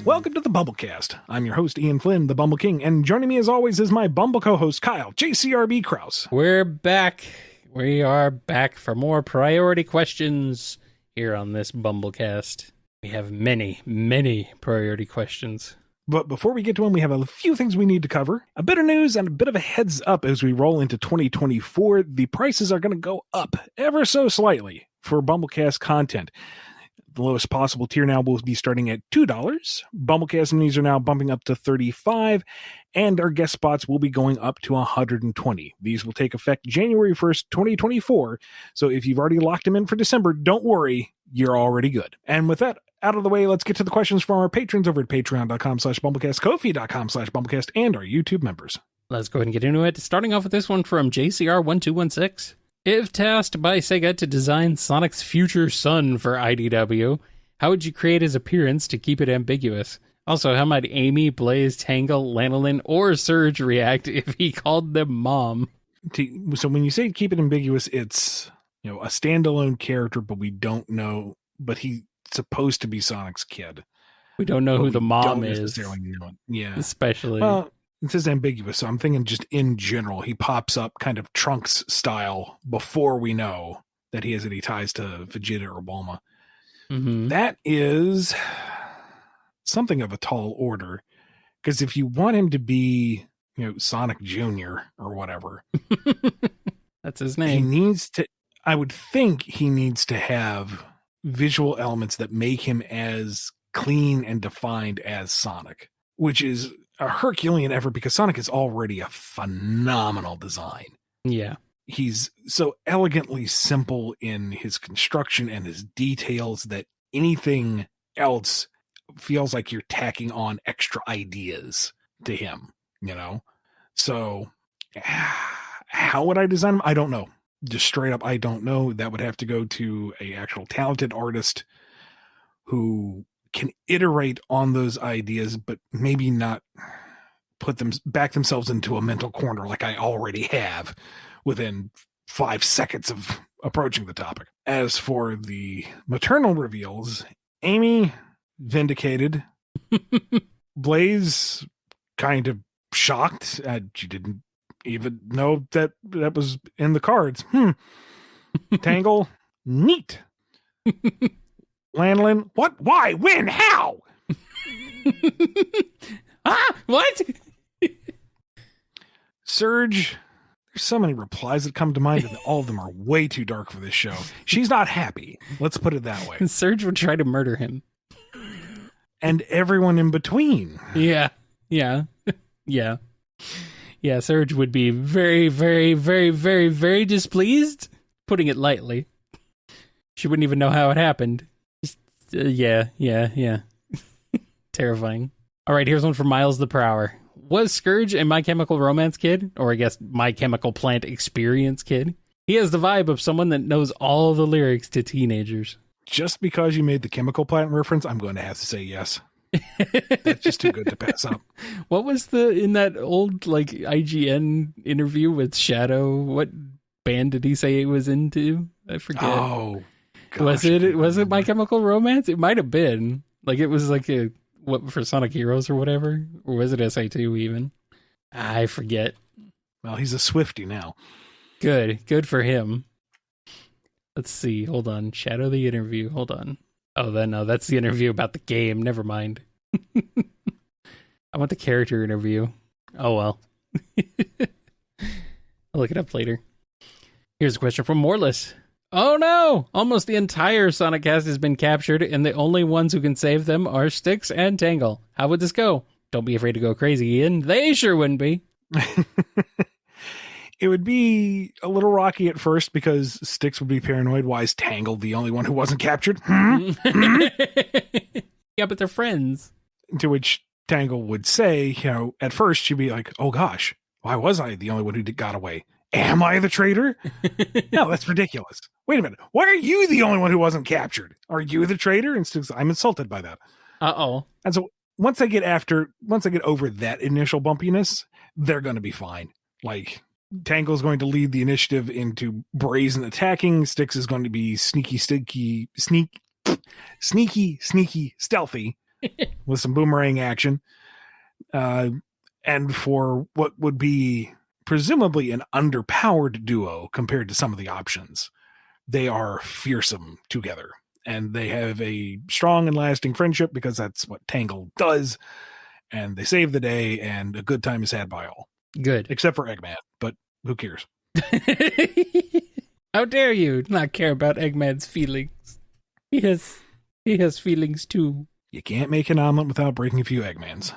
Welcome to the BumbleKast. I'm your host, Ian Flynn, the Bumble King, and joining me as always is my Bumble co-host, Kyle, JCRB Krause. We're back. We are back for more priority questions here on this BumbleKast. We have many, many priority questions. But before we get to them, we have a few things we need to cover. A bit of news and a bit of a heads up as we roll into 2024. The prices are going to go up ever so slightly for BumbleKast content. The lowest possible tier now will be starting at $2. BumbleKast Minis are now bumping up to $35, and our guest spots will be going up to $120. These will take effect January 1st, 2024. So if you've already locked them in for December, don't worry, you're already good. And with that out of the way, let's get to the questions from our patrons over at patreon.com/BumbleKast, Ko-fi.com/BumbleKast, and our YouTube members. Let's go ahead and get into it. Starting off with this one from JCR1216. If tasked by Sega to design Sonic's future son for IDW, how would you create his appearance to keep it ambiguous? Also, how might Amy, Blaze, Tangle, Lanolin, or Surge react if he called them mom? So when you say keep it ambiguous, it's, a standalone character, but we don't know, but he's supposed to be Sonic's kid. We don't know who the mom is. Necessarily know it. Yeah. Especially. Well, it says ambiguous, so I'm thinking just in general, he pops up kind of Trunks style before we know that he has any ties to Vegeta or Bulma. Mm-hmm. That is something of a tall order, because if you want him to be, Sonic Jr. or whatever, that's his name. I would think he needs to have visual elements that make him as clean and defined as Sonic, which is a Herculean effort because Sonic is already a phenomenal design. Yeah. He's so elegantly simple in his construction and his details that anything else feels like you're tacking on extra ideas to him, So how would I design him? I don't know. Just straight up, I don't know. That would have to go to a actual talented artist who can iterate on those ideas, but maybe not back themselves into a mental corner like I already have within 5 seconds of approaching the topic. As for the maternal reveals, Amy vindicated. Blaze kind of shocked. She didn't even know that was in the cards. Tangle, neat. Lanolin, what? Why? When? How? What? Surge, there's so many replies that come to mind, and all of them are way too dark for this show. She's not happy. Let's put it that way. Surge would try to murder him. And everyone in between. Yeah. Surge would be very, very, very, very, very displeased, putting it lightly. She wouldn't even know how it happened. Yeah. Terrifying. All right, here's one from Miles the Prower. Was Scourge a My Chemical Romance kid? Or I guess My Chemical Plant Experience kid? He has the vibe of someone that knows all the lyrics to teenagers. Just because you made the Chemical Plant reference, I'm going to have to say yes. That's just too good to pass up. What was in that old IGN interview with Shadow? What band did he say he was into? I forget. Oh, gosh, was it My Chemical Romance? It might have been. It was for Sonic Heroes or whatever, or was it SA2 even? I forget. Well, he's a Swiftie now. Good for him. Let's see. Hold on. Shadow the interview. Hold on. Oh, no, that's the interview about the game. Never mind. I want the character interview. Oh, well. I'll look it up later. Here's a question from Morless. Oh, no! Almost the entire Sonic cast has been captured, and the only ones who can save them are Styx and Tangle. How would this go? Don't be afraid to go crazy, Ian. They sure wouldn't be. It would be a little rocky at first because Styx would be paranoid. Why is Tangle the only one who wasn't captured? Yeah, but they're friends. To which Tangle would say, at first she'd be like, oh gosh, why was I the only one who got away? Am I the traitor? No, that's ridiculous. Wait a minute. Why are you the only one who wasn't captured? Are you the traitor? And Styx, I'm insulted by that. Uh-oh. And so once I get over that initial bumpiness, they're going to be fine. Tangle's going to lead the initiative into brazen attacking. Styx is going to be sneaky, stealthy. with some boomerang action. And for what would be presumably an underpowered duo compared to some of the options, they are fearsome together. And they have a strong and lasting friendship because that's what Tangle does. And they save the day, and a good time is had by all. Good. Except for Eggman, but who cares? How dare you not care about Eggman's feelings? He has feelings too. You can't make an omelet without breaking a few Eggmans.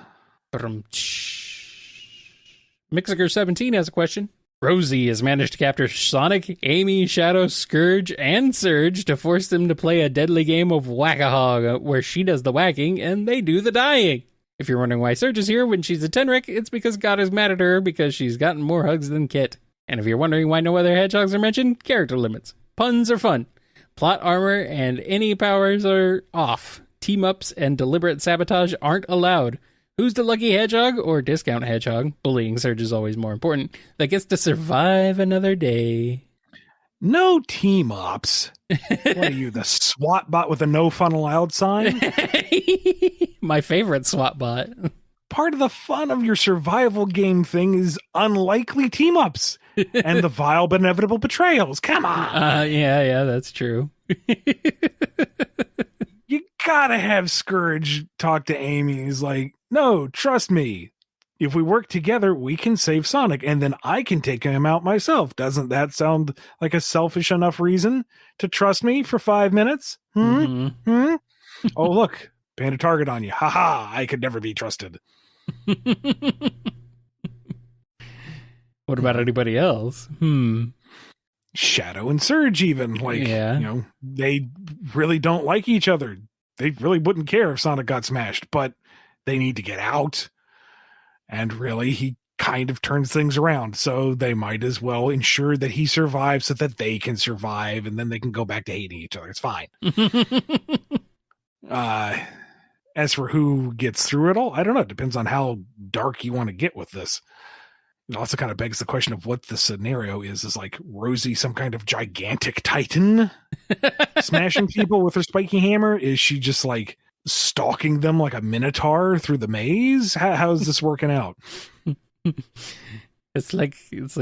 Mixer17 has a question. Rosie has managed to capture Sonic, Amy, Shadow, Scourge, and Surge to force them to play a deadly game of Whack-a-Hog, where she does the whacking and they do the dying. If you're wondering why Surge is here when she's a Tenric, it's because God is mad at her because she's gotten more hugs than Kit. And if you're wondering why no other hedgehogs are mentioned, character limits. Puns are fun. Plot armor and any powers are off. Team-ups and deliberate sabotage aren't allowed. Who's the lucky hedgehog or discount hedgehog? Bullying Surge is always more important. That gets to survive another day. No team-ups. What are you, the SWAT bot with a no fun allowed sign? My favorite SWAT bot. Part of the fun of your survival game thing is unlikely team-ups and the vile but inevitable betrayals. Come on. Yeah, that's true. You gotta have Scourge talk to Amy. He's like, no, trust me. If we work together, we can save Sonic, and then I can take him out myself. Doesn't that sound like a selfish enough reason to trust me for 5 minutes? Oh, look, panda target on you. Ha! I could never be trusted. What about anybody else? Shadow and Surge even. They really don't like each other. They really wouldn't care if Sonic got smashed, but they need to get out. And really, he kind of turns things around. So they might as well ensure that he survives so that they can survive, and then they can go back to hating each other. It's fine. As for who gets through it all, I don't know. It depends on how dark you want to get with this. It also kind of begs the question of what the scenario is. Is like Rosie some kind of gigantic titan smashing people with her spiky hammer? Is she just like stalking them like a minotaur through the maze? How is this working out? It's like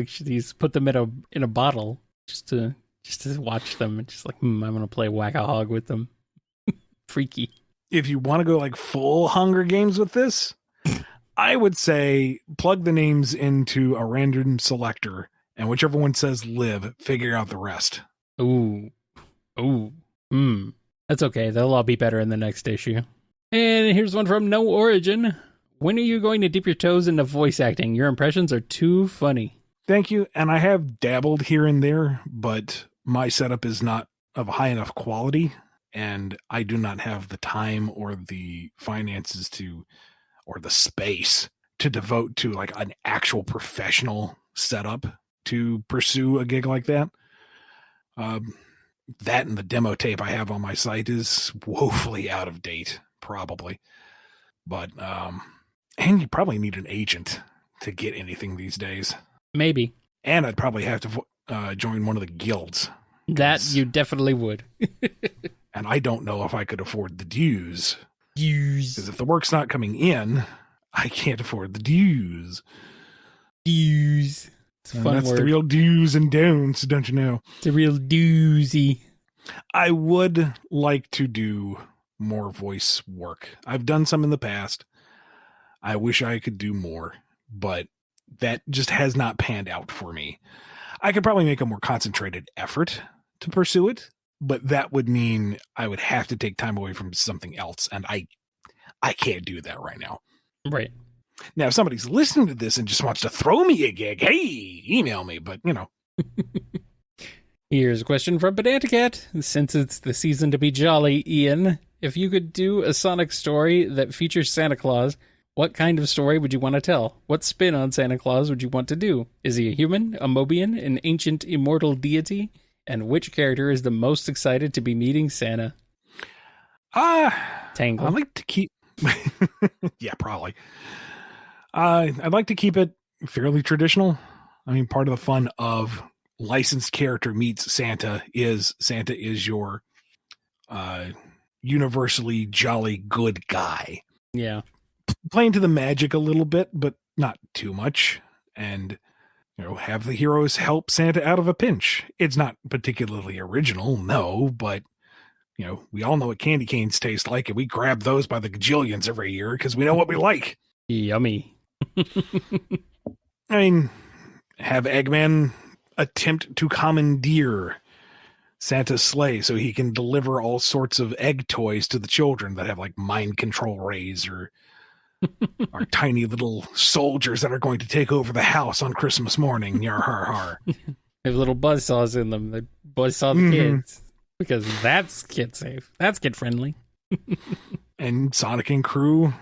she's put them in a bottle just to watch them and just like I'm gonna play Whack-a-Hog with them. Freaky. If you want to go like full Hunger Games with this, I would say plug the names into a random selector, and whichever one says live, figure out the rest. Ooh. That's okay. They'll all be better in the next issue. And here's one from No Origin. When are you going to dip your toes into voice acting? Your impressions are too funny. Thank you. And I have dabbled here and there, but my setup is not of high enough quality, and I do not have the time or the finances or the space to devote to like an actual professional setup to pursue a gig like that. That and the demo tape I have on my site is woefully out of date, probably. But, and you probably need an agent to get anything these days. Maybe. And I'd probably have to join one of the guilds. That you definitely would. And I don't know if I could afford the dues. Dues. Because if the work's not coming in, I can't afford the dues. Dues. It's a fun that's word. The real do's and don'ts, don't you know? It's a real doozy. I would like to do more voice work. I've done some in the past. I wish I could do more, but that just has not panned out for me. I could probably make a more concentrated effort to pursue it, but that would mean I would have to take time away from something else, and I can't do that right now. Right. Now, if somebody's listening to this and just wants to throw me a gig, hey, email me, but, you know. Here's a question from Banana Cat. Since it's the season to be jolly, Ian, if you could do a Sonic story that features Santa Claus, what kind of story would you want to tell? What spin on Santa Claus would you want to do? Is he a human, a Mobian, an ancient immortal deity? And which character is the most excited to be meeting Santa? Tangle. I'd like to keep... yeah, probably. I'd like to keep it fairly traditional. I mean, part of the fun of licensed character meets Santa is your universally jolly good guy. Yeah. Playing to the magic a little bit, but not too much. And, have the heroes help Santa out of a pinch. It's not particularly original, no, but, we all know what candy canes taste like, and we grab those by the gajillions every year because we know what we like. Yummy. I mean, have Eggman attempt to commandeer Santa's sleigh so he can deliver all sorts of egg toys to the children that have like mind control rays or tiny little soldiers that are going to take over the house on Christmas morning. Yar har har. They have little buzzsaws in them. They buzzsaw the kids because that's kid safe. That's kid friendly. And Sonic and crew,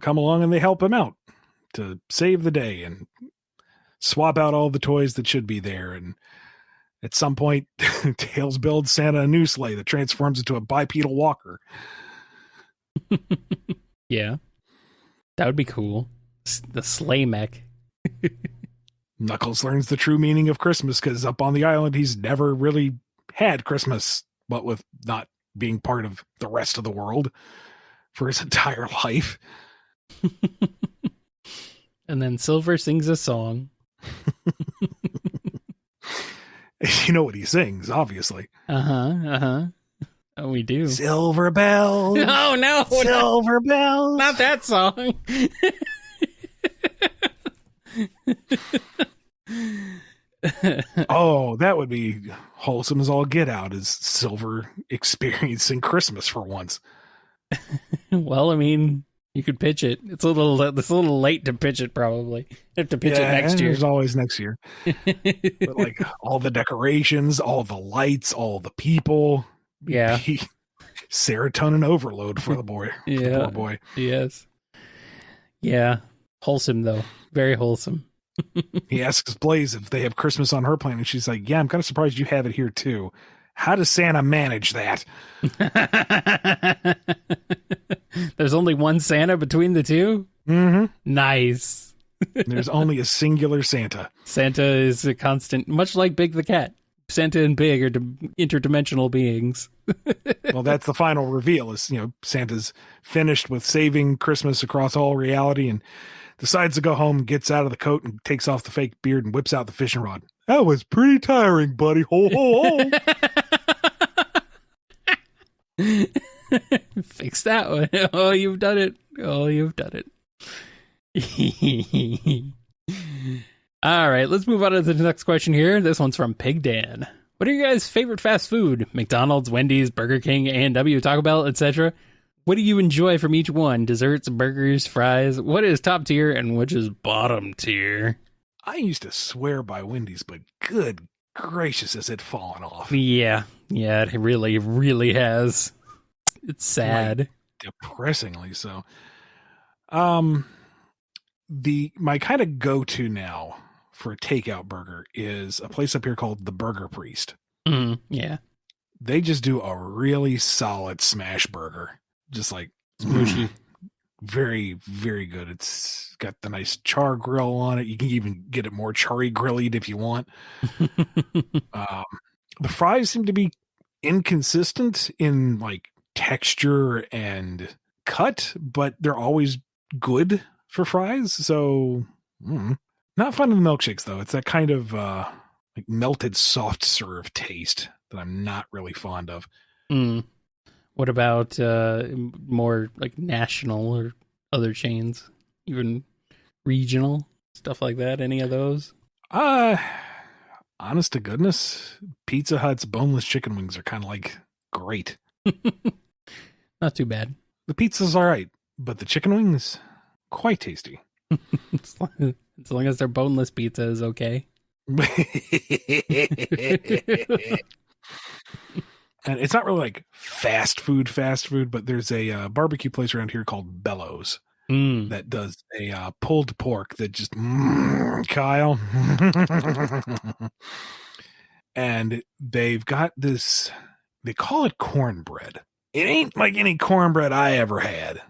come along and they help him out to save the day and swap out all the toys that should be there. And at some point, Tails builds Santa a new sleigh that transforms into a bipedal walker. Yeah. That would be cool. The sleigh mech. Knuckles learns the true meaning of Christmas because up on the island, he's never really had Christmas, but with not being part of the rest of the world for his entire life. And then Silver sings a song. You know what he sings, obviously. Oh, we do. Silver bells. Oh, no. Silver bells. Not that song. Oh, that would be wholesome as all get out, is Silver experiencing Christmas for once. Well, I mean, you could pitch it. It's a little late to pitch it, probably. You have to pitch it next year. There's always next year. But like all the decorations, all the lights, all the people. Yeah. Serotonin overload for the boy. Yeah. For the poor boy. Yes. Yeah. Wholesome, though. Very wholesome. He asks Blaze if they have Christmas on her planet. She's like, yeah, I'm kind of surprised you have it here, too. How does Santa manage that? There's only one Santa between the two? Mm-hmm. Nice. There's only a singular Santa. Santa is a constant, much like Big the Cat. Santa and Big are interdimensional beings. Well, that's the final reveal is, Santa's finished with saving Christmas across all reality and decides to go home, gets out of the coat and takes off the fake beard and whips out the fishing rod. That was pretty tiring, buddy. Ho, ho, ho. Fix that one. Oh, you've done it. Oh, you've done it. All right, let's move on to the next question here. This one's from Pig Dan. What are your guys' favorite fast food? McDonald's, Wendy's, Burger King, A&W, Taco Bell, etc. What do you enjoy from each one? Desserts, burgers, fries? What is top tier and which is bottom tier? I used to swear by Wendy's, but good gracious, has it fallen off? Yeah, it really, really has. It's sad. Like, depressingly so. My kind of go-to now for a takeout burger is a place up here called the Burger Priest. Yeah. They just do a really solid smash burger. Just like smooshy. Very, very good. It's got the nice char grill on it. You can even get it more charry grillied if you want. The fries seem to be inconsistent in like texture and cut, but they're always good for fries. So not fond of the milkshakes though. It's that kind of like melted soft serve taste that I'm not really fond of. What about more like national or other chains, even regional stuff like that? Any of those? Honest to goodness, Pizza Hut's boneless chicken wings are kind of like great. Not too bad. The pizza's all right, but the chicken wings quite tasty. As long as their boneless pizza is okay. And it's not really like fast food, but there's a barbecue place around here called Bellows that does a pulled pork that just, Kyle. And they've got this, they call it cornbread. It ain't like any cornbread I ever had.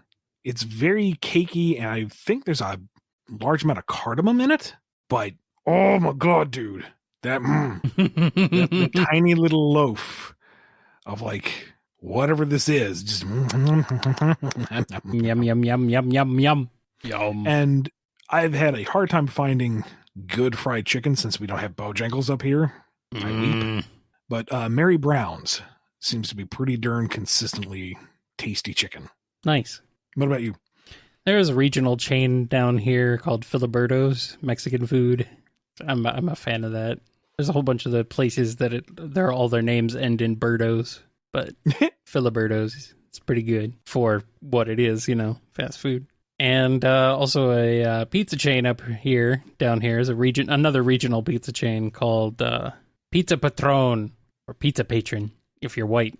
It's very cakey, and I think there's a large amount of cardamom in it. But, oh my God, dude. That tiny little loaf of like whatever this is, just Yum, yum, yum, yum, yum, yum. Yum. And I've had a hard time finding good fried chicken since we don't have Bojangles up here. I weep. But Mary Brown's seems to be pretty darn consistently tasty chicken. Nice. What about you? There's a regional chain down here called Filiberto's Mexican food. I'm a fan of that. There's a whole bunch of the places that they're all their names end in Birdos, but Filiberto's, it's pretty good for what it is, fast food. And also a pizza chain down here is another regional pizza chain called Pizza Patron, or Pizza Patron if you're white.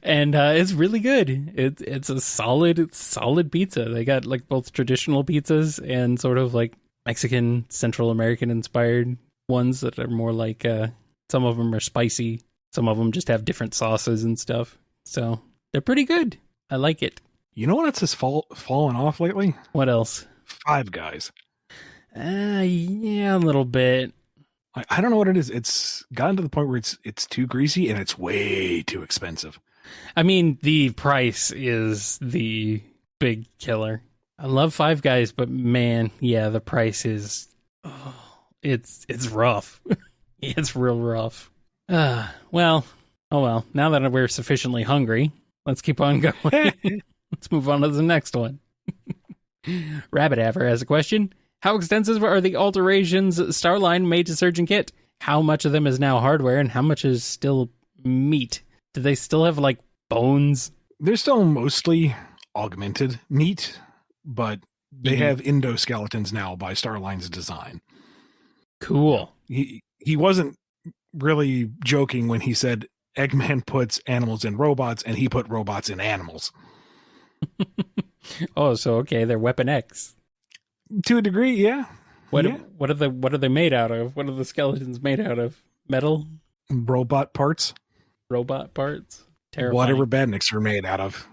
And it's really good. It's a solid pizza. They got like both traditional pizzas and sort of like Mexican, Central American inspired ones that are more like some of them are spicy, some of them just have different sauces and stuff. So they're pretty good. I like it. You know what else has fallen off lately? What else? Five Guys. Yeah, a little bit. I don't know what it is. It's gotten to the point where it's too greasy and it's way too expensive. I mean, the price is the big killer. I love Five Guys, but man, yeah, the price is it's rough. It's real rough. Well. Now that we're sufficiently hungry, let's keep on going. Let's move on to the next one. Rabbit Aver has a question. How extensive are the alterations Starline made to Surgeon Kit? How much of them is now hardware and how much is still meat? Do they still have, like, bones? They're still mostly augmented meat, but they have endoskeletons now by Starline's design. Cool. He wasn't really joking when he said Eggman puts animals in robots and he put robots in animals. Oh, so okay, they're Weapon X. To a degree, yeah. What are they made out of? What are the skeletons made out of? Metal? Robot parts? Robot parts? Terrifying. Whatever badniks are made out of,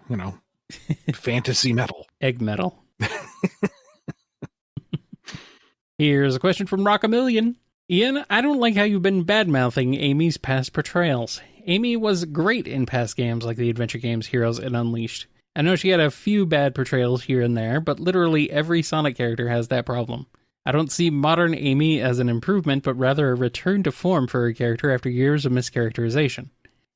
fantasy metal. Egg metal. Here's a question from Rockamillion. Ian, I don't like how you've been bad-mouthing Amy's past portrayals. Amy was great in past games like the adventure games Heroes and Unleashed. I know she had a few bad portrayals here and there, but literally every Sonic character has that problem. I don't see modern Amy as an improvement, but rather a return to form for her character after years of mischaracterization.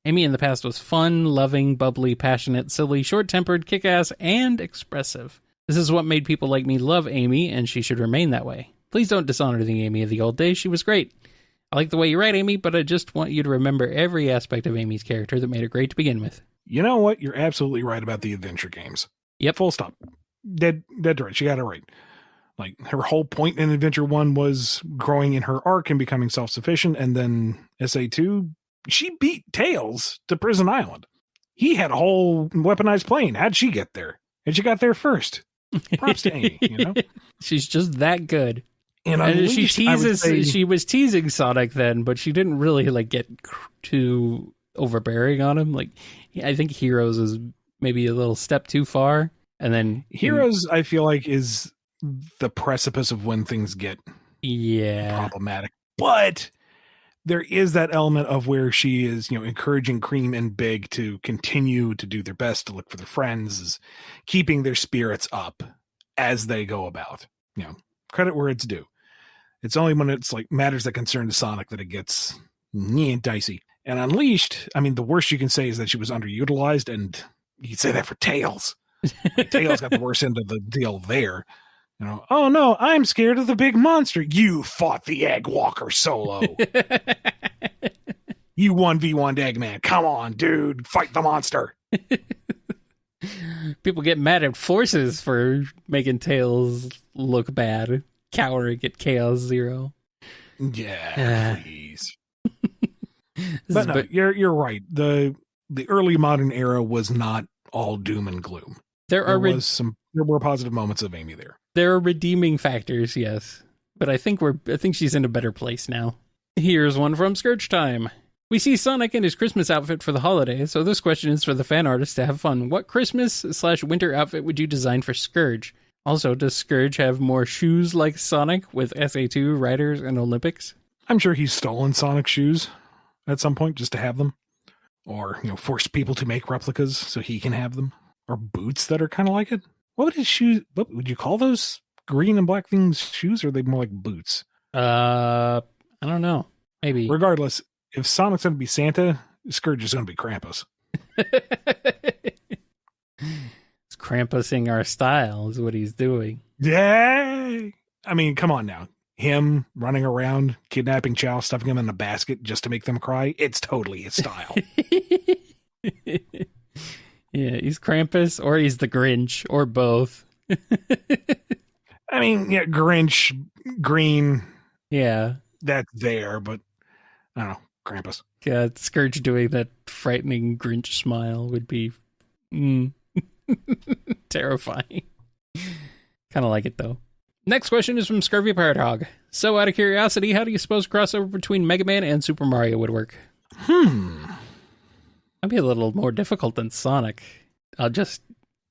Amy in the past was fun, loving, bubbly, passionate, silly, short-tempered, kick-ass, and expressive. This is what made people like me love Amy, and she should remain that way. Please don't dishonor the Amy of the old days. She was great. I like the way you write, Amy, but I just want you to remember every aspect of Amy's character that made her great to begin with. You know what? You're absolutely right about the adventure games. Yep. Full stop. Dead right. She got it right. Like, her whole point in Adventure 1 was growing in her arc and becoming self-sufficient, and then SA2, she beat Tails to Prison Island. He had a whole weaponized plane. How'd she get there? And she got there first. Props to Amy, She's just that good. And she was teasing Sonic then, but she didn't really get too overbearing on him. I think Heroes is maybe a little step too far, and then Heroes I feel like is the precipice of when things get problematic. But there is that element of where she is, encouraging Cream and Big to continue to do their best, to look for their friends, is keeping their spirits up as they go about. Credit where it's due. It's only when it's matters that concern the Sonic that it gets dicey. And Unleashed, the worst you can say is that she was underutilized, and you could say that for Tails. Tails got the worst end of the deal there. Oh no, I'm scared of the big monster. You fought the Egg Walker solo. You 1v1'd Eggman. Come on, dude. Fight the monster. People get mad at Forces for making Tails look bad. Cowering at Chaos Zero. Yeah, please. But no, you're right. The early modern era was not all doom and gloom. There were positive moments of Amy there. There are redeeming factors, yes. But I think she's in a better place now. Here's one from Scourge Time. We see Sonic in his Christmas outfit for the holidays, so this question is for the fan artist to have fun. What Christmas/winter outfit would you design for Scourge? Also, does Scourge have more shoes like Sonic with SA2, Riders, and Olympics? I'm sure he's stolen Sonic shoes at some point just to have them. or force people to make replicas so he can have them, or boots that are kind of like it. What would his shoes? What would you call those green and black things? Shoes? Or are they more like boots? I don't know. Maybe. Regardless, if Sonic's going to be Santa, Scourge is going to be Krampus. He's Krampusing our style is what he's doing. Yay! I mean, come on now. Him running around, kidnapping Chow, stuffing him in a basket just to make them cry. It's totally his style. Yeah, he's Krampus or he's the Grinch or both. I mean, yeah, Grinch, green. Yeah. That's there, but I don't know. Krampus. Yeah, Scourge doing that frightening Grinch smile would be terrifying. Kind of like it, though. Next question is from Scurvy Pirate Hog. So, out of curiosity, how do you suppose crossover between Mega Man and Super Mario would work? That'd be a little more difficult than Sonic. Just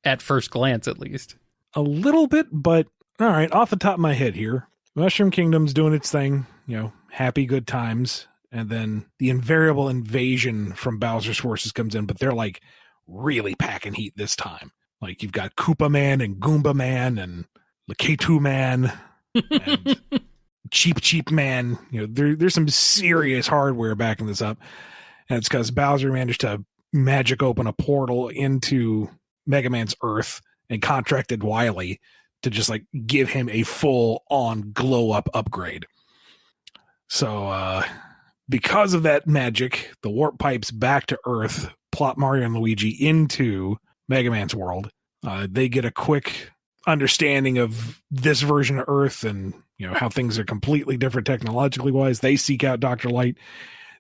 at first glance, at least. A little bit, but all right, off the top of my head here. Mushroom Kingdom's doing its thing, happy, good times. And then the invariable invasion from Bowser's forces comes in, but they're like really packing heat this time. Like you've got Koopa Man and Goomba Man and Lakitu Man and Cheap Man. There's some serious hardware backing this up. And it's because Bowser managed to magic open a portal into Mega Man's Earth and contracted Wily to just like give him a full on glow up upgrade. So, because of that magic, the warp pipes back to Earth plot Mario and Luigi into Mega Man's world. They get a quick understanding of this version of Earth and how things are completely different technologically wise. They seek out Dr. Light.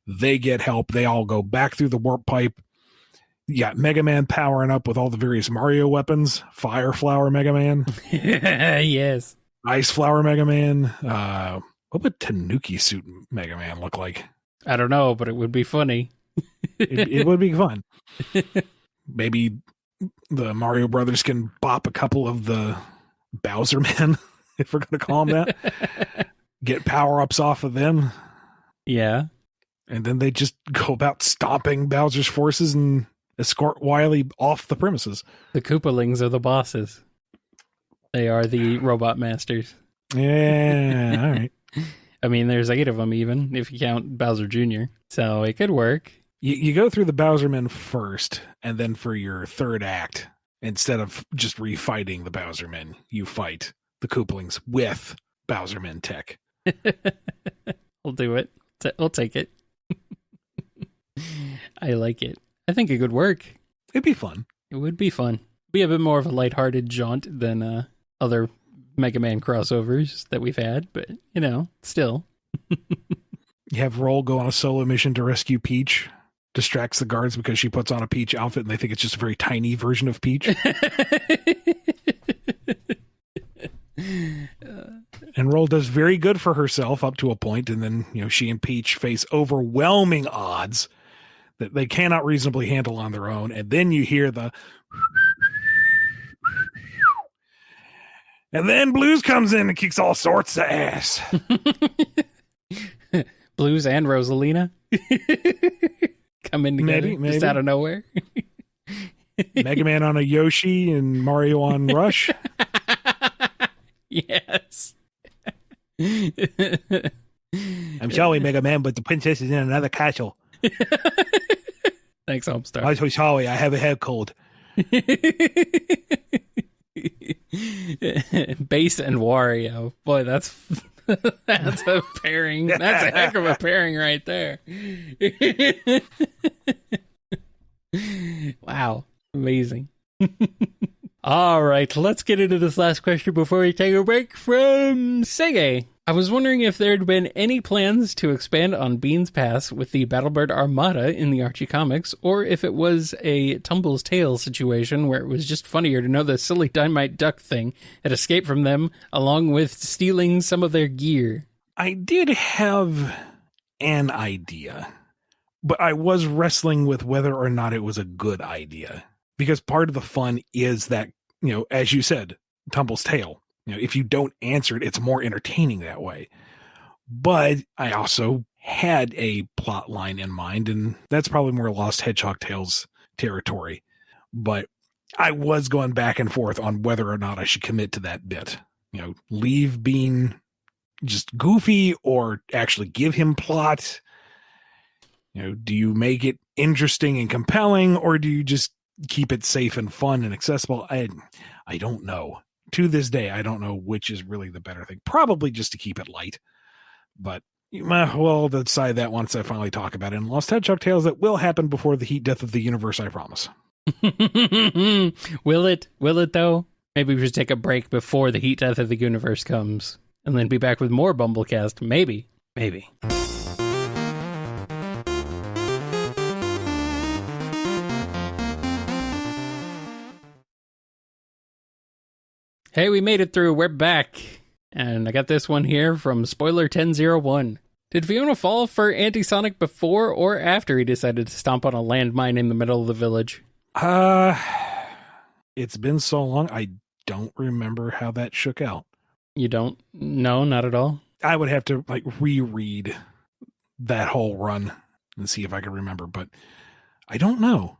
They get help. They all go back through the warp pipe. You got Mega Man powering up with all the various Mario weapons. Fire Flower Mega Man. Yes. Ice Flower Mega Man. What would Tanuki Suit Mega Man look like? I don't know, but it would be funny. It would be fun. Maybe the Mario Brothers can bop a couple of the Bowser Men, if we're going to call them that. Get power-ups off of them. Yeah. And then they just go about stomping Bowser's forces and escort Wily off the premises. The Koopalings are the bosses. They are the robot masters. Yeah, all right. I mean, there's 8 of them even, if you count Bowser Jr., so it could work. You go through the Bowsermen first, and then for your third act, instead of just refighting the Bowsermen, you fight the Koopalings with Bowsermen tech. We'll do it. We'll take it. I like it. I think it could work. It'd be fun. It would be fun. Be a bit more of a lighthearted jaunt than other Mega Man crossovers that we've had, but, still. You have Roll go on a solo mission to rescue Peach, distracts the guards because she puts on a Peach outfit and they think it's just a very tiny version of Peach. And Roll does very good for herself up to a point, and then, she and Peach face overwhelming odds that they cannot reasonably handle on their own, and then you hear the... And then Blues comes in and kicks all sorts of ass. Blues and Rosalina come in together maybe. Just out of nowhere. Mega Man on a Yoshi and Mario on Rush. Yes. I'm sorry, Mega Man, but the princess is in another castle. Thanks, Homestar. I'm so sorry, I have a head cold. Bass and Wario. Boy, that's a pairing. That's a heck of a pairing right there. Wow. Amazing. All right, let's get into this last question before we take a break from Sege. I was wondering if there had been any plans to expand on Bean's past with the Battlebird Armada in the Archie comics, or if it was a Tumble's Tale situation where it was just funnier to know the silly Dynamite Duck thing had escaped from them, along with stealing some of their gear. I did have an idea, but I was wrestling with whether or not it was a good idea. Because part of the fun is that, as you said, Tumble's Tale. If you don't answer it, it's more entertaining that way. But I also had a plot line in mind, and that's probably more Lost Hedgehog Tales territory. But I was going back and forth on whether or not I should commit to that bit. Leave being just goofy or actually give him plot. Do you make it interesting and compelling, or do you just keep it safe and fun and accessible? I don't know. To this day, I don't know which is really the better thing. Probably just to keep it light. But we'll decide that once I finally talk about it in Lost Hedgehog Tales. That will happen before the heat death of the universe, I promise. Will it? Will it, though? Maybe we should take a break before the heat death of the universe comes, and then be back with more BumbleKast. Maybe. Maybe. Hey, we made it through. We're back. And I got this one here from Spoiler 1001. Did Fiona fall for Anti-Sonic before or after he decided to stomp on a landmine in the middle of the village? It's been so long, I don't remember how that shook out. You don't? No, not at all? I would have to reread that whole run and see if I can remember, but I don't know.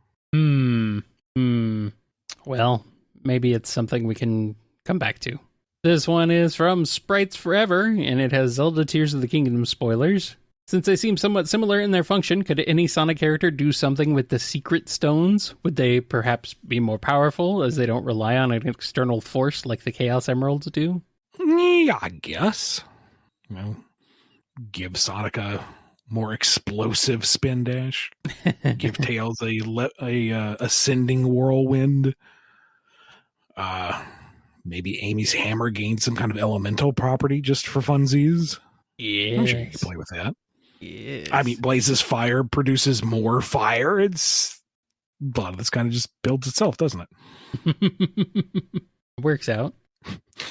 Well, maybe it's something we can come back to. This one is from Sprites Forever, and it has Zelda Tears of the Kingdom spoilers. Since they seem somewhat similar in their function, could any Sonic character do something with the secret stones? Would they perhaps be more powerful, as they don't rely on an external force like the Chaos Emeralds do? Yeah, I guess. Give Sonic a more explosive spin dash. Give Tails a ascending whirlwind. Maybe Amy's hammer gains some kind of elemental property just for funsies. Yes. I'm sure you can play with that. Yes. I mean, Blaze's fire produces more fire. A lot of this kind of just builds itself, doesn't it? Works out.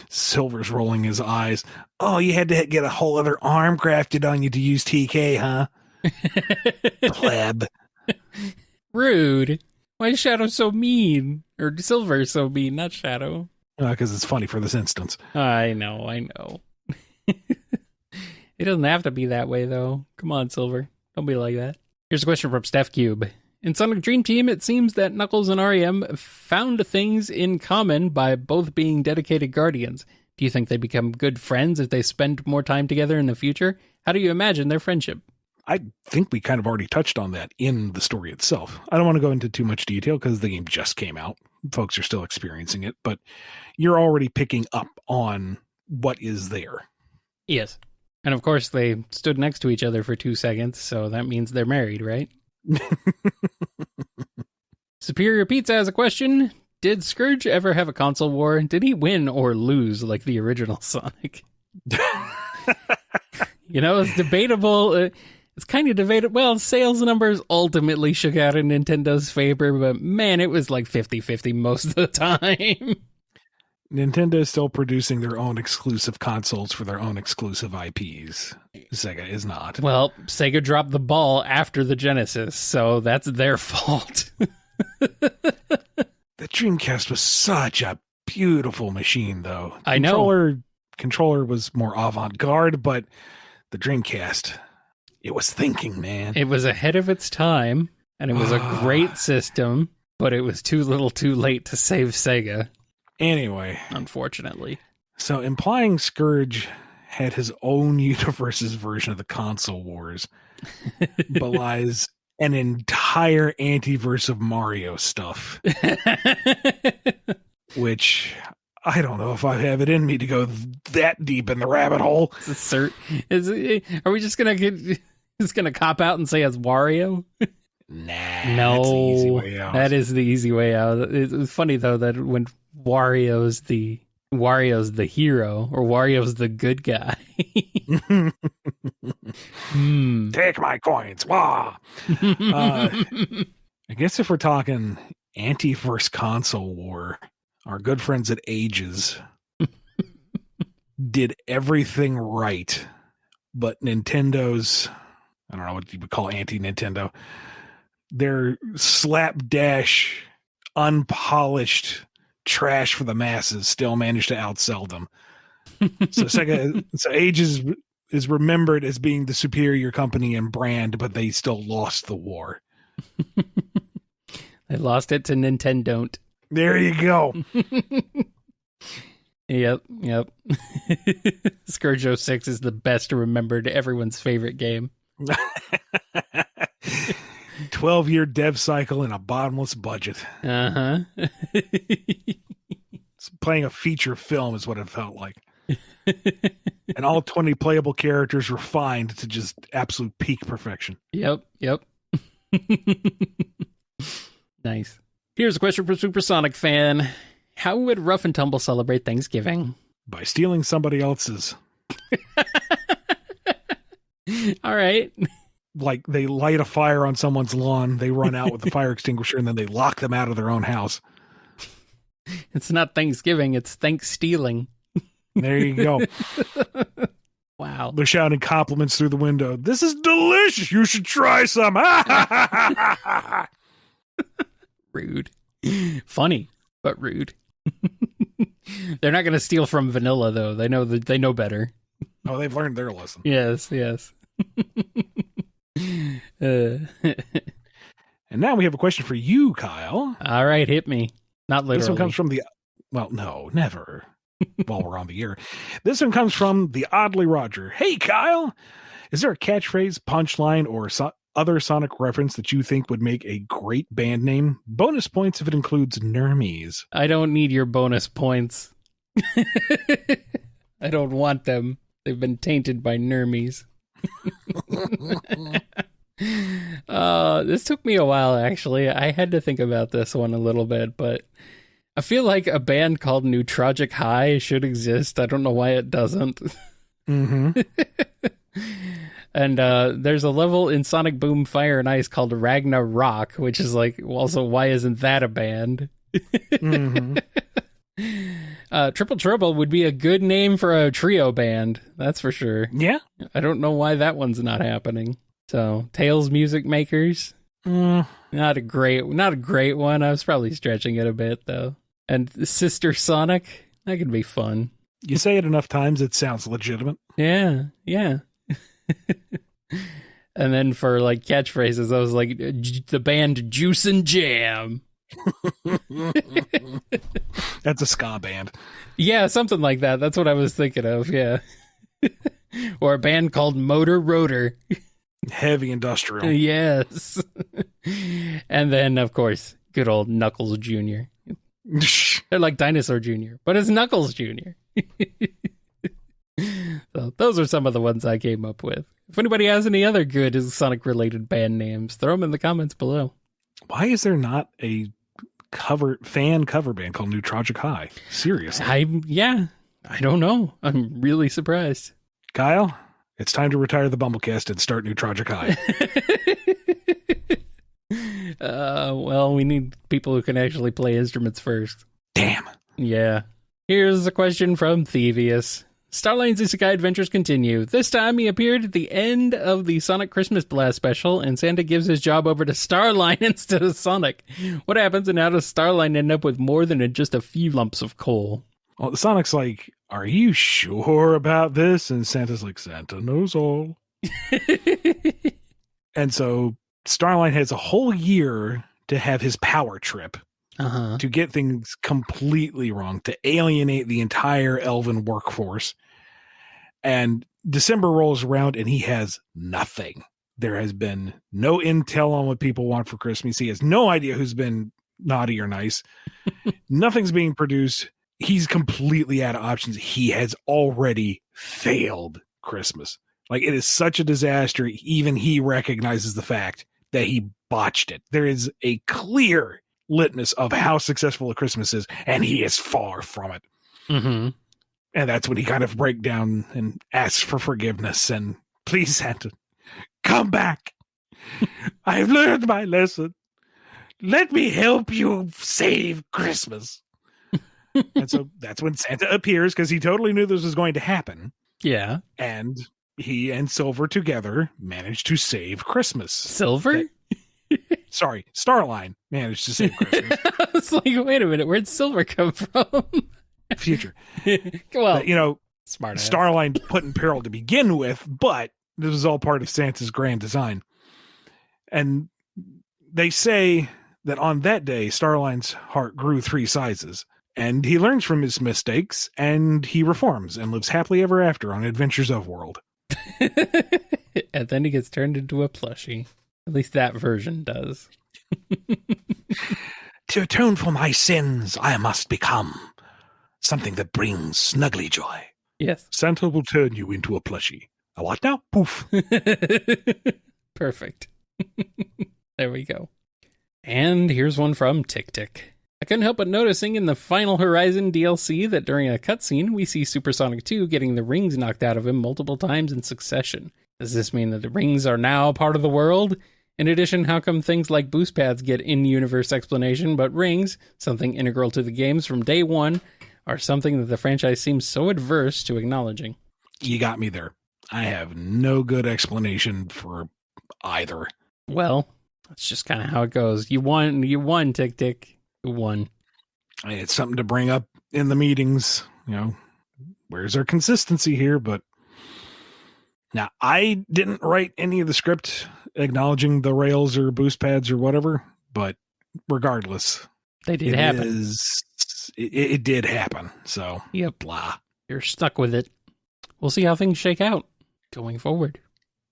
Silver's rolling his eyes. Oh, you had to get a whole other arm crafted on you to use TK, huh? Pleb. Rude. Why is Shadow so mean? Or Silver so mean, not Shadow. Because it's funny for this instance. I know. It doesn't have to be that way, though. Come on, Silver. Don't be like that. Here's a question from Steph Cube. In Sonic Dream Team, it seems that Knuckles and REM found things in common by both being dedicated guardians. Do you think they become good friends if they spend more time together in the future? How do you imagine their friendship? I think we kind of already touched on that in the story itself. I don't want to go into too much detail because the game just came out. Folks are still experiencing it, but you're already picking up on what is there. Yes. And of course, they stood next to each other for 2 seconds, so that means they're married, right? Superior Pizza has a question. Did Scourge ever have a console war? Did he win or lose like the original Sonic? It's debatable. It's kind of debatable. Well, sales numbers ultimately shook out in Nintendo's favor, but man, it was like 50-50 most of the time. Nintendo is still producing their own exclusive consoles for their own exclusive IPs. Sega is not. Well, Sega dropped the ball after the Genesis, so that's their fault. The Dreamcast was such a beautiful machine, though. I know. Controller was more avant-garde, but the Dreamcast, it was thinking, man. It was ahead of its time, and it was a great system, but it was too little too late to save Sega. Anyway. Unfortunately. So implying Scourge had his own universe's version of the console wars belies an entire antiverse of Mario stuff. Which I don't know if I have it in me to go that deep in the rabbit hole. Are we just gonna cop out and say it's Wario? Nah, no, that's the easy way out. That is the easy way out. It's funny though that when Wario's the hero or Wario's the good guy. Take my coins. Wah! I guess if we're talking anti-verse console war, our good friends at Ages did everything right, but Nintendo's, I don't know what you would call anti-Nintendo, their slapdash, unpolished trash for the masses still managed to outsell them. So Ages is remembered as being the superior company and brand, but they still lost the war. They lost it to Nintendo. There you go. Yep. Scourge 06 is the best remembered, everyone's favorite game. 12-year dev cycle and a bottomless budget. Uh-huh. Playing a feature film is what it felt like. And all 20 playable characters refined to just absolute peak perfection. Yep. Nice. Here's a question from Supersonic fan. How would Rough and Tumble celebrate Thanksgiving? By stealing somebody else's. All right. Like they light a fire on someone's lawn, they run out with the fire extinguisher, and then they lock them out of their own house. It's not Thanksgiving, it's thanks stealing. There you go. Wow. They're shouting compliments through the window. This is delicious. You should try some. Rude. Funny, but rude. They're not going to steal from Vanilla, though. They know better. Oh, they've learned their lesson. Yes. And now we have a question for you, Kyle. All right, hit me. Not literally. This one comes from no, never. While we're on the air. This one comes from the Oddly Roger. Hey, Kyle, is there a catchphrase, punchline, or other Sonic reference that you think would make a great band name? Bonus points if it includes Nermies. I don't need your bonus points. I don't want them. They've been tainted by Nermies. This took me a while, actually. I had to think about this one a little bit, but I feel like a band called Neutrogic High should exist. I don't know why it doesn't. Mm-hmm. And there's a level in Sonic Boom Fire and Ice called Ragnarok, which is like, also, why isn't that a band? Mm-hmm. Triple Trouble would be a good name for a trio band. That's for sure. Yeah. I don't know why that one's not happening. So, Tails Music Makers. Not a great one. I was probably stretching it a bit, though. And Sister Sonic, that could be fun. You say it enough times, it sounds legitimate. Yeah. And then for like catchphrases, I was like, the band Juice and Jam. That's a ska band. Yeah, something like that. That's what I was thinking of, yeah. Or a band called Motor Rotor. Heavy industrial. Yes. And then, of course, good old Knuckles Jr. They're like Dinosaur Jr., but it's Knuckles Jr. So those are some of the ones I came up with. If anybody has any other good Sonic-related band names, throw them in the comments below. Why is there not a fan cover band called Neutrogic High? Seriously. I don't know. I'm really surprised. Kyle, it's time to retire the BumbleKast and start Neutrogic High. Well, we need people who can actually play instruments first. Damn. Yeah. Here's a question from Thievius. Starline's Isekai adventures continue. This time he appeared at the end of the Sonic Christmas Blast special, and Santa gives his job over to Starline instead of Sonic. What happens, and how does Starline end up with more than just a few lumps of coal? Well, Sonic's like, are you sure about this? And Santa's like, Santa knows all. And so Starline has a whole year to have his power trip. To get things completely wrong, to alienate the entire elven workforce. And December rolls around and he has nothing. There has been no intel on what people want for Christmas. He has no idea who's been naughty or nice. Nothing's being produced. He's completely out of options. He has already failed Christmas. Like, it is such a disaster. Even he recognizes the fact that he botched it. There is a clear litmus of how successful a Christmas is, and he is far from it. Mm-hmm. And that's when he kind of breaks down and asks for forgiveness and, please, Santa, come back. I've learned my lesson. Let me help you save Christmas. And so that's when Santa appears, because he totally knew this was going to happen. Yeah. And he and Silver together managed to save Christmas. Silver? Sorry, Starline managed to save Christmas. I was like, wait a minute, where'd Silver come from? Future. Well, but, Smart ass. Starline put in peril to begin with, but this was all part of Santa's grand design. And they say that on that day, Starline's heart grew 3 sizes, and he learns from his mistakes, and he reforms and lives happily ever after on Adventures of World. And then he gets turned into a plushie. At least that version does. To atone for my sins, I must become something that brings snuggly joy. Yes. Santa will turn you into a plushie. A what now? Poof. Perfect. There we go. And here's one from Tick Tick. I couldn't help but noticing in the Final Horizon DLC that during a cutscene, we see Supersonic 2 getting the rings knocked out of him multiple times in succession. Does this mean that the rings are now part of the world? In addition, how come things like boost pads get in-universe explanation, but rings, something integral to the games from day one, are something that the franchise seems so adverse to acknowledging? You got me there. I have no good explanation for either. Well, that's just kind of how it goes. You won, Tick Tick. You won. It's something to bring up in the meetings. Where's our consistency here? But now, I didn't write any of the script acknowledging the rails or boost pads or whatever, but regardless, they did happen. It did happen. So, yep. Blah. You're stuck with it. We'll see how things shake out going forward.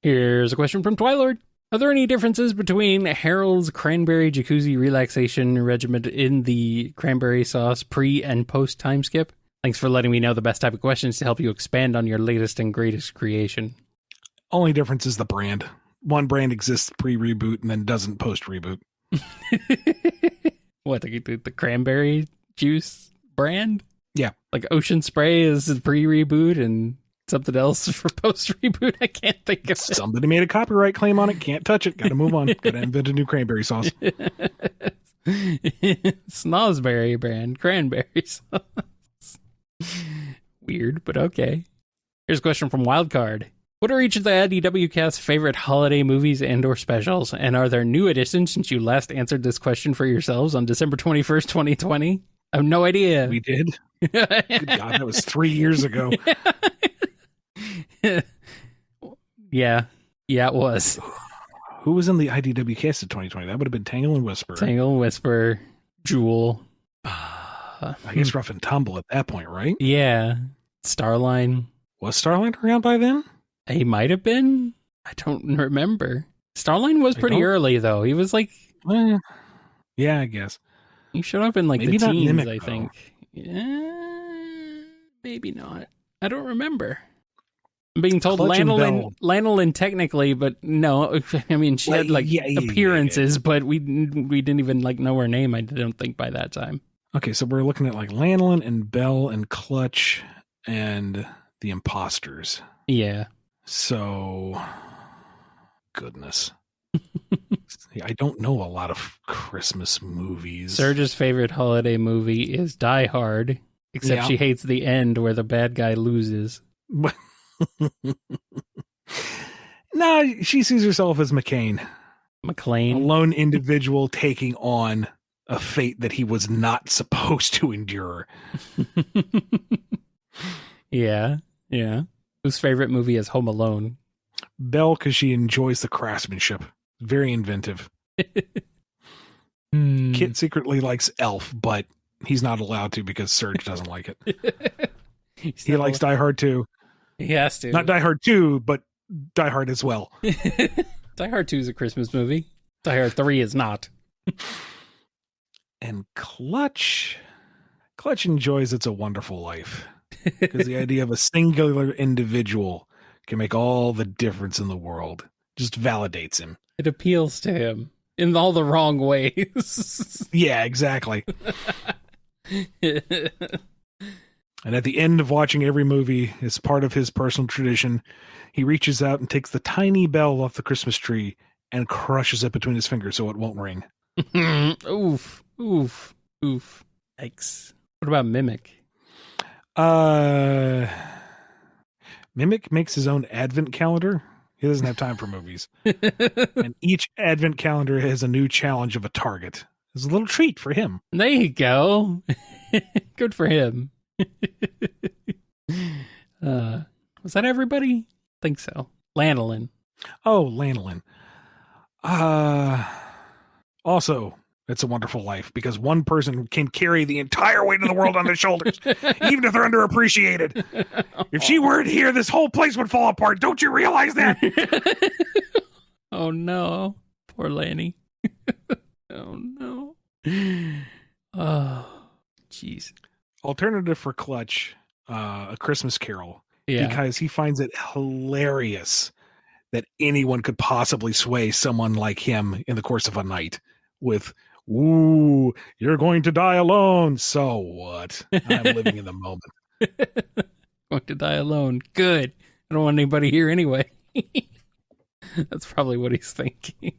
Here's a question from Twilord. Are there any differences between Harold's cranberry jacuzzi relaxation regimen in the cranberry sauce pre and post time skip? Thanks for letting me know the best type of questions to help you expand on your latest and greatest creation. Only difference is the brand. One brand exists pre-reboot and then doesn't post-reboot. What, the cranberry juice brand? Yeah. Like Ocean Spray is pre-reboot and something else for post-reboot? I can't think of it. Somebody made a copyright claim on it. Can't touch it. Gotta move on. Gotta invent a new cranberry sauce. Snosberry brand cranberry sauce. Weird, but okay. Here's a question from Wildcard. What are each of the WCast's favorite holiday movies and or specials? And are there new additions since you last answered this question for yourselves on December 21st, 2020? I have no idea. We did? Good God, that was 3 years ago. Yeah, it was. Who was in the IDW cast of 2020? That would have been Tangle and Whisper. Tangle and Whisper, Jewel. I guess Rough and Tumble at that point, right? Yeah. Starline. Was Starline around by then? He might have been. I don't remember. Starline was pretty early, though. He was like... yeah, I guess. He showed up in maybe the teens, Mimic, I think. Maybe not. I don't remember. I'm being told Lanolin technically, but no. I mean, she had appearances, but we didn't even know her name, I don't think, by that time. Okay, so we're looking at Lanolin and Belle and Clutch and the Imposters. Yeah. So, goodness. I don't know a lot of Christmas movies. Serge's favorite holiday movie is Die Hard, except she hates the end where the bad guy loses. No, she sees herself as McClane, a lone individual taking on a fate that he was not supposed to endure. Yeah. Whose favorite movie is Home Alone? Belle, because she enjoys the craftsmanship. Very inventive. Kit secretly likes Elf, but he's not allowed to because Serge doesn't like it. He likes Die Hard 2. He has to. Not Die Hard 2, but Die Hard as well. Die Hard 2 is a Christmas movie. Die Hard 3 is not. And Clutch enjoys It's a Wonderful Life. Because the idea of a singular individual can make all the difference in the world. Just validates him. It appeals to him in all the wrong ways. Yeah, exactly. And at the end of watching every movie, as part of his personal tradition, he reaches out and takes the tiny bell off the Christmas tree and crushes it between his fingers so it won't ring. Oof. Yikes. What about Mimic? Mimic makes his own advent calendar. He doesn't have time for movies. And each advent calendar has a new challenge of a target. It's a little treat for him. There you go. Good for him. Was that everybody? I think so. Lanolin. Oh, Lanolin. Also, It's a Wonderful Life, because one person can carry the entire weight of the world on their shoulders, even if they're underappreciated. If she weren't here, this whole place would fall apart. Don't you realize that? Oh, no. Poor Lanny. Oh, no. Oh, jeez. Alternative for Clutch, A Christmas Carol, Yeah. because he finds it hilarious that anyone could possibly sway someone like him in the course of a night with, "Ooh, you're going to die alone. So what? I'm living in the moment." Going to die alone. Good. I don't want anybody here anyway. That's probably what he's thinking.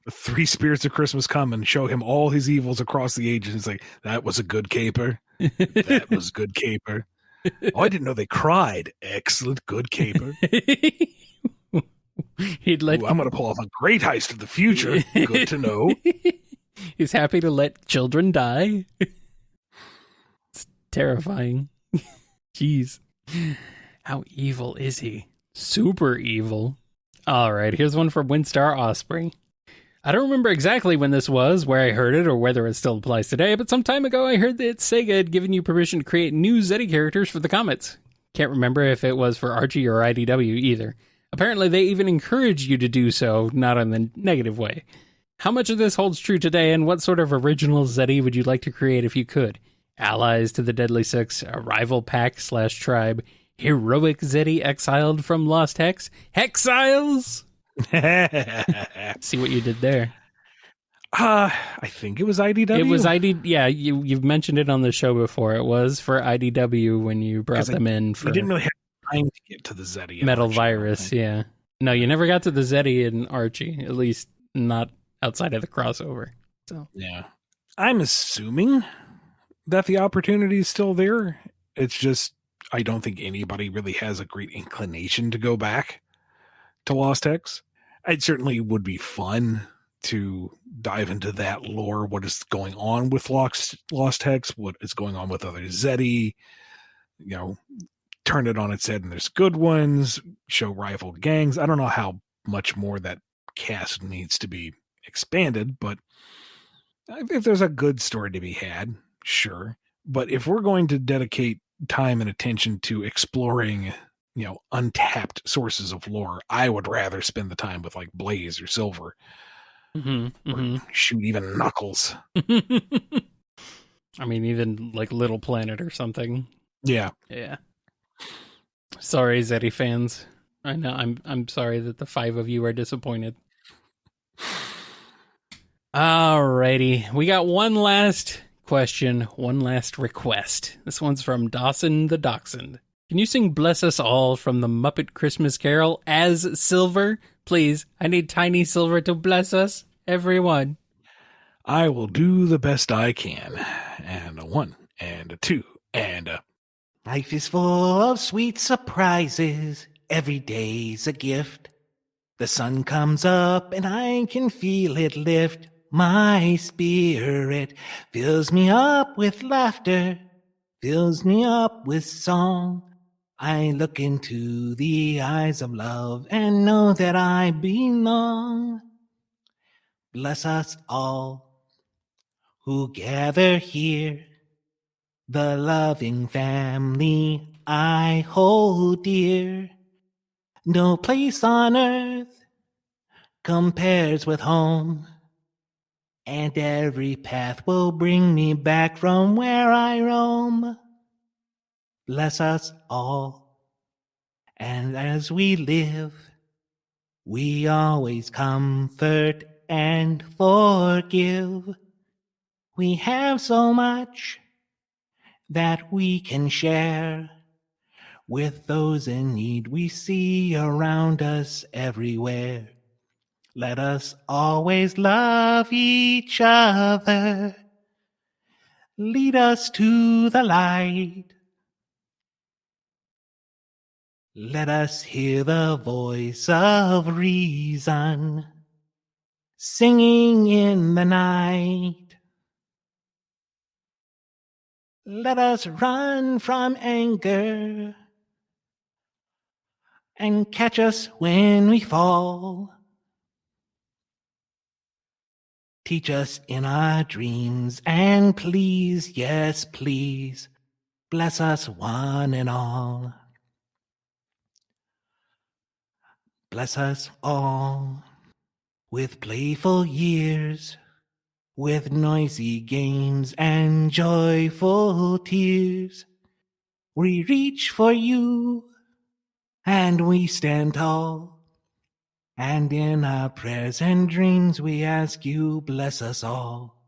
The three spirits of Christmas come and show him all his evils across the ages. It's like, that was a good caper. That was good caper. Oh, I didn't know they cried. Excellent, good caper. He'd let. Ooh, I'm going to pull off a great heist of the future. Good to know. He's happy to let children die. It's terrifying. Jeez. How evil is he? Super evil. All right, here's one from Windstar Osprey. I don't remember exactly when this was, where I heard it, or whether it still applies today, but some time ago I heard that Sega had given you permission to create new Zeddy characters for the comics. Can't remember if it was for Archie or IDW either. Apparently they even encouraged you to do so, not in the negative way. How much of this holds true today, and what sort of original Zeddy would you like to create if you could? Allies to the Deadly Six, a rival pack/tribe, heroic Zeddy exiled from Lost Hex, Hexiles? See what you did there. I think it was IDW. It was yeah, you've mentioned it on the show before. It was for IDW when you brought them in for... You didn't really have time to get to the Zeddy. Metal Virus, yeah. No, you never got to the Zeddy and Archie, at least not outside of the crossover. So yeah. I'm assuming that the opportunity is still there. It's just, I don't think anybody really has a great inclination to go back to Lost Hex. It certainly would be fun to dive into that lore, what is going on with Lost Hex, what is going on with other Zeddy, turn it on its head and there's good ones, show rival gangs. I don't know how much more that cast needs to be expanded, but if there's a good story to be had, sure. But if we're going to dedicate time and attention to exploring untapped sources of lore, I would rather spend the time with like Blaze or Silver. Or shoot, even Knuckles. I mean, even like Little Planet or something. Yeah. Sorry, Zeddy fans. I know. I'm sorry that the 5 of you are disappointed. Alrighty, we got one last question, one last request. This one's from Dawson the Dachshund. Can you sing Bless Us All from the Muppet Christmas Carol as Silver? Please, I need Tiny Silver to bless us, everyone. I will do the best I can. And a 1, and a 2, and a... Life is full of sweet surprises. Every day's a gift. The sun comes up and I can feel it lift. My spirit fills me up with laughter, fills me up with song. I look into the eyes of love and know that I belong. Bless us all who gather here, the loving family I hold dear. No place on earth compares with home, and every path will bring me back from where I roam. Bless us all, and as we live, we always comfort and forgive. We have so much that we can share with those in need we see around us everywhere. Let us always love each other. Lead us to the light. Let us hear the voice of reason singing in the night. Let us run from anger and catch us when we fall. Teach us in our dreams and please, yes, please, bless us one and all. Bless us all with playful years, with noisy games and joyful tears. We reach for you and we stand tall. And in our prayers and dreams we ask you, bless us all.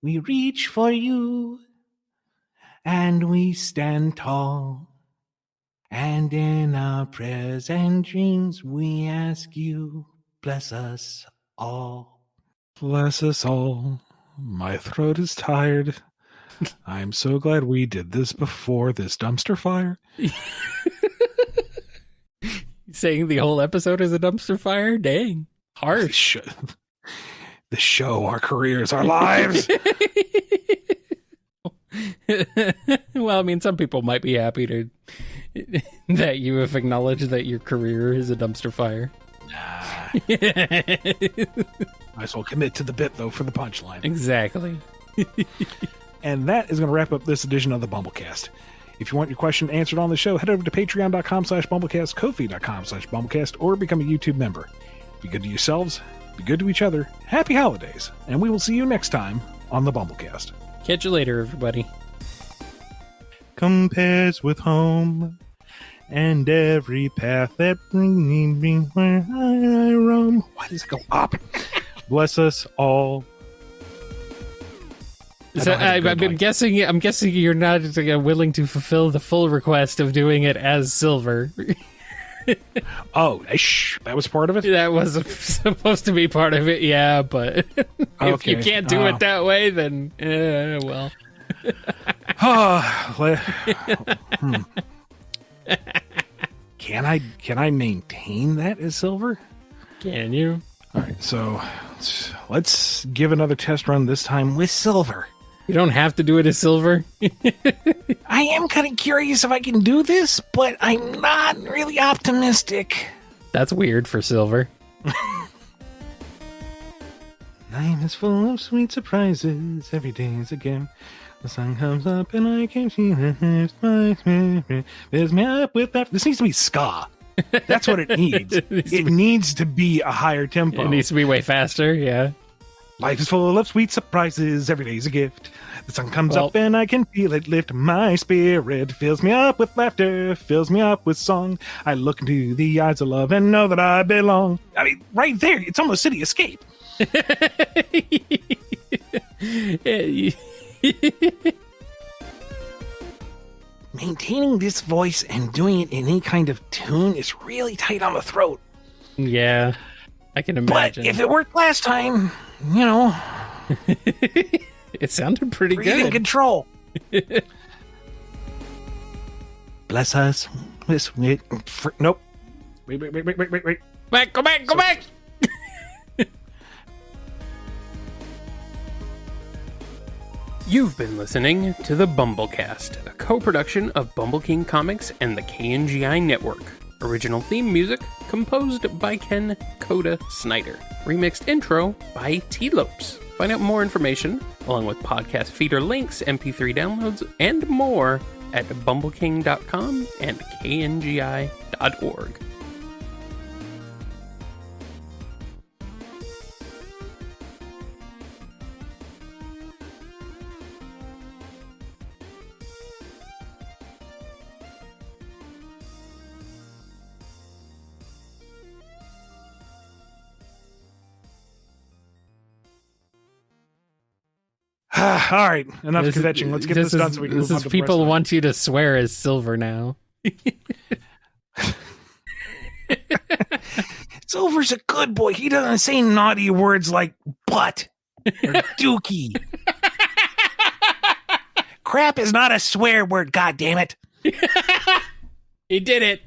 We reach for you and we stand tall. And in our prayers and dreams we ask you, bless us all. Bless us all. My throat is tired. I'm so glad we did this before this dumpster fire. Saying the whole episode is a dumpster fire? Dang. Harsh. The show, our careers, our lives. Well, I mean, some people might be happy that you have acknowledged that your career is a dumpster fire. Nah. Might as well commit to the bit, though, for the punchline. Exactly. And that is going to wrap up this edition of the BumbleKast. If you want your question answered on the show, head over to patreon.com/BumbleKast, Ko-fi.com/BumbleKast, or become a YouTube member. Be good to yourselves, be good to each other, happy holidays, and we will see you next time on the BumbleKast. Catch you later, everybody. Compares with home, and every path that brings me where I roam. Why does it go up? Bless us all. So I'm guessing you're not willing to fulfill the full request of doing it as Silver. Oh, that was part of it? That was supposed to be part of it, yeah, but if you can't do it that way, then, well. Can I maintain that as Silver? Can you? All right, so let's give another test run, this time with Silver. You don't have to do it as Silver. I am kind of curious if I can do this, but I'm not really optimistic. That's weird for Silver. Life is full of sweet surprises. Every day is a gift. The sun comes up and I can see it. Fills me up with that. This needs to be ska. That's what it needs. It needs to be a higher tempo. It needs to be way faster, yeah. Life is full of sweet surprises. Every day's a gift. The sun comes up and I can feel it lift my spirit. Fills me up with laughter. Fills me up with song. I look into the eyes of love and know that I belong. I mean, right there, it's almost City Escape. Maintaining this voice and doing it in any kind of tune is really tight on the throat. Yeah, I can imagine. But if it worked last time, you know. It sounded pretty good. In control. Bless us. Nope. Wait. Go back. You've been listening to the BumbleKast, a co-production of Bumble King Comics and the KNGI Network. Original theme music composed by Ken Coda Snyder. Remixed intro by T-Lopes. Find out more information, along with podcast feeder links, MP3 downloads, and more at bumbleking.com and kngi.org. All right, enough kvetching. Let's get this done so we can move on to the people rest of it. want you to swear as Silver now. Silver's a good boy. He doesn't say naughty words like butt or dookie. Crap is not a swear word, goddammit. He did it.